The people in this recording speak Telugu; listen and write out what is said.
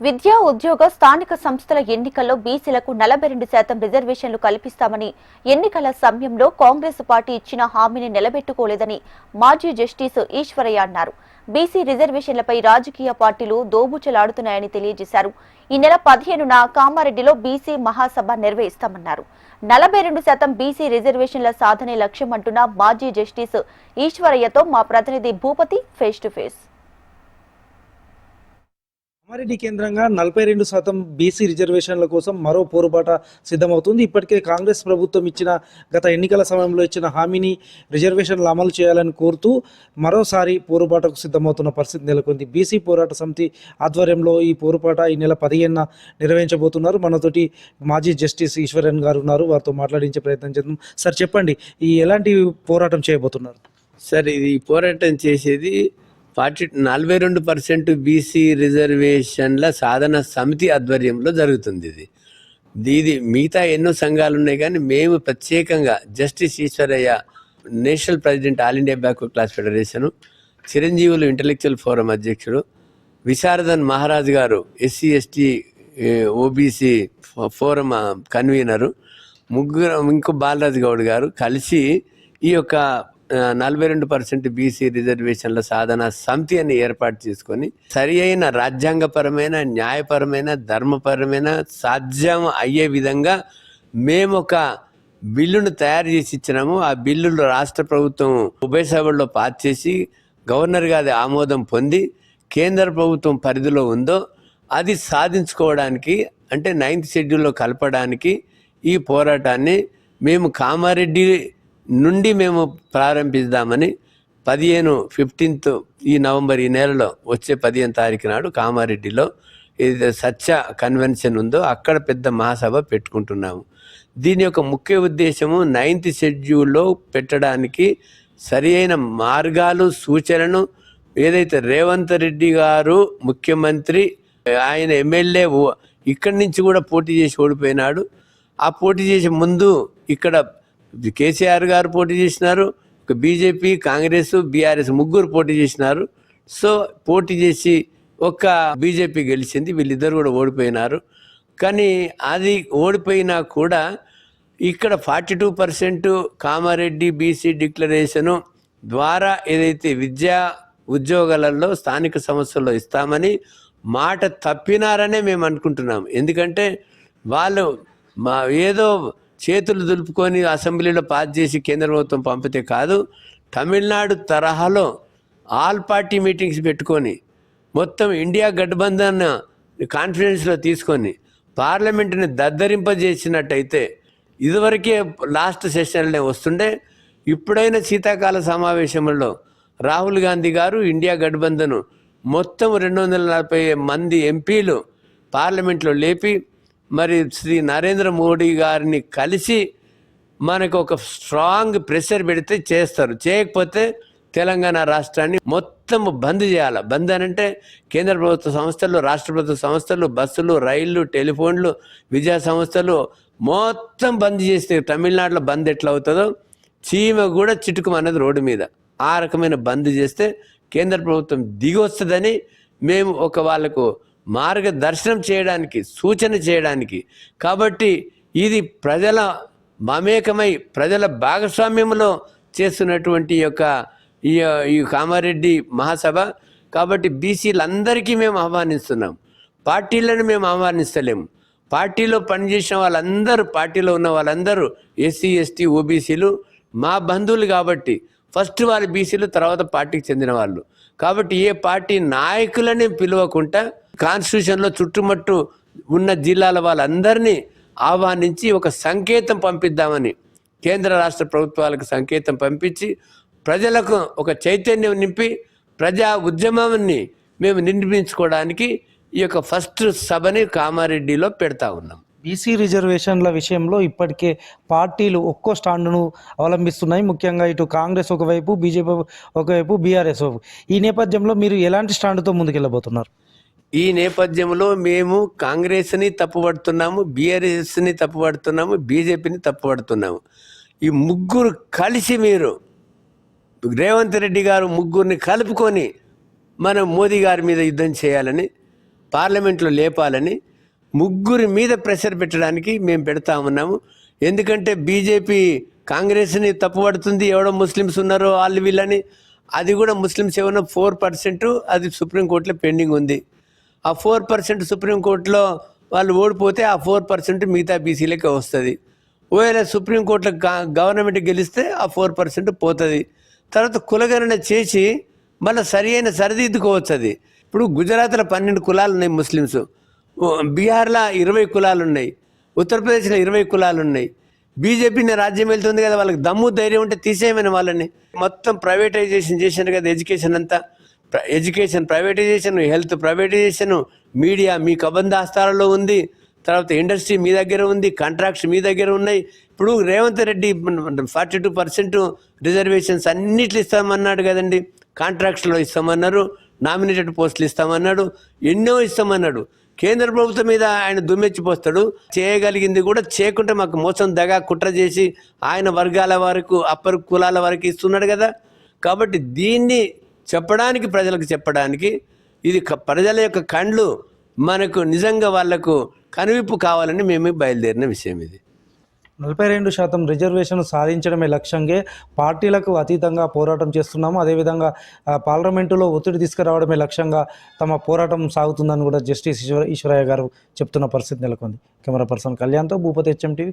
విద్యా ఉద్యోగ స్థానిక సంస్థల ఎన్నికల్లో బీసీలకు 42% రిజర్వేషన్లు కల్పిస్తామని ఎన్నికల సమయంలో కాంగ్రెస్ పార్టీ ఇచ్చిన హామీని నిలబెట్టుకోలేదని మాజీ జస్టిస్ ఈశ్వరయ్య అన్నారు. బీసీ రిజర్వేషన్లపై రాజకీయ పార్టీలు దోబుచలాడుతున్నాయని తెలియజేశారు. ఈ నెల 15న కామారెడ్డిలో బీసీ మహాసభ నిర్వహిస్తామన్నారు. 42% బీసీ రిజర్వేషన్ల సాధనే లక్ష్యమంటున్న మాజీ జస్టిస్ ఈశ్వరయ్యతో మా ప్రతినిధి Bhupathi face to face. Kamareddy కేంద్రంగా 42% బీసీ రిజర్వేషన్ల కోసం మరో పోరుబాట సిద్ధమవుతుంది. ఇప్పటికే కాంగ్రెస్ ప్రభుత్వం గత ఎన్నికల సమయంలో ఇచ్చిన హామీని రిజర్వేషన్లు అమలు చేయాలని కోరుతూ మరోసారి పోరుబాటకు సిద్ధమవుతున్న పరిస్థితి నెలకొంది. బీసీ పోరాట సమితి ఆధ్వర్యంలో ఈ పోరుబాట ఈ నెల 15న నిర్వహించబోతున్నారు. మనతోటి మాజీ జస్టిస్ ఈశ్వరన్ గారు ఉన్నారు. వారితో మాట్లాడించే ప్రయత్నం చేద్దాం. సార్ చెప్పండి, ఎలాంటి పోరాటం చేయబోతున్నారు? సార్, ఇది పోరాటం చేసేది 42% బీసీ రిజర్వేషన్ల సాధన సమితి ఆధ్వర్యంలో జరుగుతుంది. ఇది మిగతా ఎన్నో సంఘాలు ఉన్నాయి, కానీ మేము ప్రత్యేకంగా justice Eshwaraiah, national president all India backward class federation, Chiranjeevulu intellectual forum అధ్యక్షుడు, విశారదన్ మహారాజ్ గారు SC ST OBC forum convener, ఇంకో బాలరాజు గౌడ్ గారు కలిసి ఈ యొక్క 42% బీసీ రిజర్వేషన్ల సాధన సమితి అని ఏర్పాటు చేసుకొని సరి అయిన రాజ్యాంగపరమైన, న్యాయపరమైన, ధర్మపరమైన సాధ్యం అయ్యే విధంగా మేము ఒక బిల్లును తయారు చేసి ఇచ్చినాము. ఆ బిల్లులు రాష్ట్ర ప్రభుత్వం ఉభయ సభల్లో పాస్ చేసి గవర్నర్ గారి ఆమోదం పొంది కేంద్ర ప్రభుత్వం పరిధిలో ఉందో అది సాధించుకోవడానికి, అంటే 9th షెడ్యూల్లో కలపడానికి ఈ పోరాటాన్ని మేము కామారెడ్డి నుండి మేము ప్రారంభిద్దామని 15th ఈ నవంబర్, ఈ నెలలో వచ్చే 15వ తారీఖు నాడు కామారెడ్డిలో ఏదైతే సత్య కన్వెన్షన్ ఉందో అక్కడ పెద్ద మహాసభ పెట్టుకుంటున్నాము. దీని యొక్క ముఖ్య ఉద్దేశము 9th షెడ్యూల్లో పెట్టడానికి సరి అయిన మార్గాలు, సూచనను ఏదైతే రేవంత్ రెడ్డి గారు ముఖ్యమంత్రి, ఆయన ఎమ్మెల్యే ఇక్కడి నుంచి కూడా పోటీ చేసి ఓడిపోయినాడు. ఆ పోటీ చేసే ముందు ఇక్కడ కేసీఆర్ గారు పోటీ చేసినారు, బీజేపీ, కాంగ్రెస్, బీఆర్ఎస్ ముగ్గురు పోటీ చేసినారు. సో పోటీ చేసి ఒక్క బీజేపీ గెలిచింది, వీళ్ళిద్దరు కూడా ఓడిపోయినారు. కానీ అది ఓడిపోయినా కూడా ఇక్కడ 42% కామారెడ్డి బీసీ డిక్లరేషను ద్వారా ఏదైతే విద్యా ఉద్యోగాలలో స్థానిక సంస్థల్లో ఇస్తామని మాట తప్పినారనే మేము అనుకుంటున్నాం. ఎందుకంటే వాళ్ళు ఏదో చేతులు దులుపుకొని అసెంబ్లీలో పాస్ చేసి కేంద్ర ప్రభుత్వం పంపితే కాదు, తమిళనాడు తరహాలో ఆల్ పార్టీ మీటింగ్స్ పెట్టుకొని మొత్తం ఇండియా గఠబంధన్ కాన్ఫరెన్స్లో తీసుకొని పార్లమెంటుని దద్దరింపజేసినట్టయితే ఇదివరకే లాస్ట్ సెషన్లే వస్తుండే. ఇప్పుడైనా శీతాకాల సమావేశంలో రాహుల్ గాంధీ గారు ఇండియా గఠబంధన్ మొత్తం 240 మంది ఎంపీలు పార్లమెంట్లో లేపి మరి శ్రీ నరేంద్ర మోడీ గారిని కలిసి మనకు ఒక స్ట్రాంగ్ ప్రెషర్ పెడితే చేస్తారు. చేయకపోతే తెలంగాణ రాష్ట్రాన్ని మొత్తం బంద్ చేయాలి. బంద్ అని అంటే కేంద్ర ప్రభుత్వ సంస్థలు, రాష్ట్ర ప్రభుత్వ సంస్థలు, బస్సులు, రైళ్లు, టెలిఫోన్లు, విద్యా సంస్థలు మొత్తం బంద్ చేస్తే తమిళనాడులో బంద్ ఎట్లా అవుతుందో చీమ కూడా చిటుకుమన్నది రోడ్డు మీద. ఆ రకమైన బంద్ చేస్తే కేంద్ర ప్రభుత్వం దిగి వస్తుందని మేము ఒక వాళ్ళకు మార్గదర్శనం చేయడానికి, సూచన చేయడానికి. కాబట్టి ఇది ప్రజల మమేకమై ప్రజల భాగస్వామ్యంలో చేస్తున్నటువంటి ఈ కామారెడ్డి మహాసభ. కాబట్టి బీసీలందరికీ మేము ఆహ్వానిస్తున్నాం. పార్టీలను మేము ఆహ్వానిస్తలేము. పార్టీలో పనిచేసిన వాళ్ళందరూ, పార్టీలో ఉన్న వాళ్ళందరూ ఎస్సీ ఎస్టీ ఓబీసీలు మా బంధువులు. కాబట్టి ఫస్ట్ వాళ్ళు బీసీలు, తర్వాత పార్టీకి చెందిన వాళ్ళు. కాబట్టి ఏ పార్టీ నాయకులని పిలవకుండా కాన్స్టిట్యూషన్లో చుట్టుముట్టు ఉన్న జిల్లాల వాళ్ళందరినీ ఆహ్వానించి ఒక సంకేతం పంపిద్దామని కేంద్ర రాష్ట్ర ప్రభుత్వాలకు సంకేతం పంపించి ప్రజలకు ఒక చైతన్యం నింపి ప్రజా ఉద్యమాన్ని మేము నిర్మించుకోవడానికి ఈ యొక్క ఫస్ట్ సభని కామారెడ్డిలో పెడతా ఉన్నాం. బీసీ రిజర్వేషన్ల విషయంలో ఇప్పటికే పార్టీలు ఒక్కో స్టాండ్ను అవలంబిస్తున్నాయి. ముఖ్యంగా ఇటు కాంగ్రెస్ ఒకవైపు, బీజేపీ ఒకవైపు, బీఆర్ఎస్ ఒకవైపు. ఈ నేపథ్యంలో మీరు ఎలాంటి స్టాండ్తో ముందుకెళ్ళబోతున్నారు? ఈ నేపథ్యంలో మేము కాంగ్రెస్ని తప్పుపడుతున్నాము, బీఆర్ఎస్ని తప్పుపడుతున్నాము, బీజేపీని తప్పుపడుతున్నాము. ఈ ముగ్గురు కలిసి మీరు రేవంత్ రెడ్డి గారు ముగ్గురిని కలుపుకొని మనం మోదీ గారి మీద యుద్ధం చేయాలని పార్లమెంట్లో లేపాలని ముగ్గురి మీద ప్రెషర్ పెట్టడానికి మేము పెడతా ఉన్నాము. ఎందుకంటే బీజేపీ కాంగ్రెస్ని తప్పుపడుతుంది, ఎవడో ముస్లిమ్స్ ఉన్నారో వాళ్ళు వీళ్ళని. అది కూడా ముస్లిమ్స్ ఏమన్నా 4% అది సుప్రీంకోర్టులో పెండింగ్ ఉంది. ఆ 4% సుప్రీంకోర్టులో వాళ్ళు ఓడిపోతే ఆ 4% మిగతా బీసీలకే వస్తుంది. ఒకవేళ సుప్రీంకోర్టులో గవర్నమెంట్ గెలిస్తే ఆ 4% పోతుంది. తర్వాత కులగణన చేసి మళ్ళీ సరిదిద్దుకోవచ్చు. అది ఇప్పుడు గుజరాత్లో 12 కులాలు ఉన్నాయి ముస్లిమ్స్, బీహార్లో 20 కులాలు ఉన్నాయి, ఉత్తరప్రదేశ్లో 20 కులాలు ఉన్నాయి. బీజేపీని రాజ్యం వెళ్తుంది కదా, వాళ్ళకి దమ్ము ధైర్యం ఉంటే తీసేయమని వాళ్ళని. మొత్తం ప్రైవేటైజేషన్ చేశారు కదా ఎడ్యుకేషన్ అంతా. Education privatisation, health privatisation, media మీ కబంధాస్తాలలో ఉంది, తర్వాత ఇండస్ట్రీ మీ దగ్గర ఉంది, కాంట్రాక్ట్స్ మీ దగ్గర ఉన్నాయి. ఇప్పుడు రేవంత్ రెడ్డి 42% రిజర్వేషన్స్ అన్నిట్లు ఇస్తామన్నాడు కదండి. కాంట్రాక్ట్స్లో ఇస్తామన్నారు, నామినేటెడ్ పోస్టులు ఇస్తామన్నాడు, ఎన్నో ఇస్తామన్నాడు. కేంద్ర ప్రభుత్వం మీద ఆయన దుమ్మెచ్చిపోస్తాడు. చేయగలిగింది కూడా చేయకుండా మాకు మోసం దగా కుట్ర చేసి ఆయన వర్గాల వరకు అప్పర్ కులాల వరకు ఇస్తున్నాడు కదా. కాబట్టి దీన్ని చెప్పడానికి, ప్రజలకు చెప్పడానికి, ఇది ప్రజల యొక్క కండ్లు మనకు నిజంగా వాళ్లకు కనువిప్పు కావాలని మేము బయలుదేరిన విషయం ఇది. 42% రిజర్వేషన్ సాధించడమే లక్ష్యంగా పార్టీలకు అతీతంగా పోరాటం చేస్తున్నాము. అదేవిధంగా పార్లమెంటులో ఒత్తిడి తీసుకురావడమే లక్ష్యంగా తమ పోరాటం సాగుతుందని కూడా జస్టిస్ ఈశ్వరయ్య గారు చెప్తున్న పరిస్థితి నెలకొంది. కెమెరా పర్సన్ కళ్యాణ్తో భూపతి, HM టీవీ.